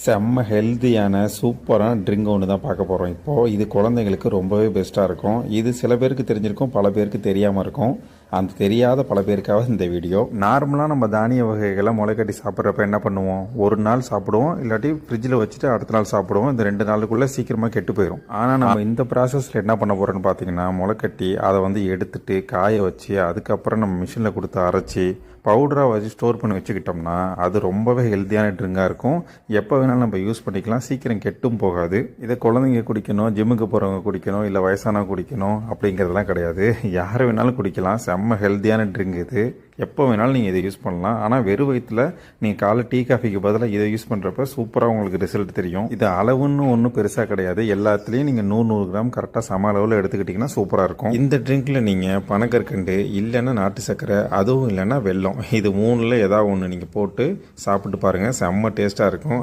செம்ம ஹெல்த்தியான சூப்பரான ட்ரிங்க் ஒன்று தான் பார்க்க போகிறோம் இப்போது. இது குழந்தைங்களுக்கு ரொம்பவே பெஸ்ட்டாக இருக்கும். இது சில பேருக்கு தெரிஞ்சிருக்கும், பல பேருக்கு தெரியாமல் இருக்கும். அந்த தெரியாத பல பேருக்காக இந்த வீடியோ. நார்மலாக நம்ம தானிய வகைகளை முளைக்கட்டி சாப்பிட்றப்ப என்ன பண்ணுவோம், ஒரு நாள் சாப்பிடுவோம், இல்லாட்டி ஃப்ரிட்ஜில் வச்சுட்டு அடுத்த நாள் சாப்பிடுவோம். இந்த 2 நாளுக்குள்ளே சீக்கிரமாக கெட்டு போயிடும். ஆனால் நம்ம இந்த ப்ராசஸில் என்ன பண்ண போகிறோன்னு பார்த்தீங்கன்னா, முளைக்கட்டி அதை எடுத்துட்டு காய வச்சு அதுக்கப்புறம் நம்ம மிஷினில் கொடுத்து அரைச்சி பவுடராக வச்சு ஸ்டோர் பண்ணி வச்சுக்கிட்டோம்னா அது ரொம்பவே ஹெல்த்தியான ட்ரிங்காக இருக்கும். எப்போ வேணாலும் நம்ம யூஸ் பண்ணிக்கலாம், சீக்கிரம் கெட்டும் போகாது. இதை குழந்தைங்க குடிக்கணும், ஜிம்முக்கு போகிறவங்க குடிக்கணும், இல்லை வயசானவங்க குடிக்கணும் அப்படிங்கிறதுலாம் கிடையாது. யார் வேணாலும் குடிக்கலாம். செம்ம ஹெல்த்தியான ட்ரிங்க் இது. எப்போ வேணாலும் நீங்கள் இதை யூஸ் பண்ணலாம். ஆனால் வெறும் வயிற்றில் நீங்கள் காலை டீ காஃபிக்கு பதிலாக இதை யூஸ் பண்ணுறப்ப சூப்பராக உங்களுக்கு ரிசல்ட் தெரியும். இது அளவுன்னு ஒன்றும் பெருசாக கிடையாது. எல்லாத்துலேயும் நீங்கள் 100 கிராம் கரெக்டாக சம அளவில் எடுத்துக்கிட்டிங்கன்னா சூப்பராக இருக்கும். இந்த ட்ரிங்க்கில் நீங்கள் பனக்கற்கண்டு இல்லைன்னா நாட்டு சர்க்கரை, அதுவும் இல்லைன்னா வெல்லம், இது 3ல் ஏதாவது ஒன்று நீங்கள் போட்டு சாப்பிட்டு பாருங்கள். செம்ம டேஸ்ட்டாக இருக்கும்.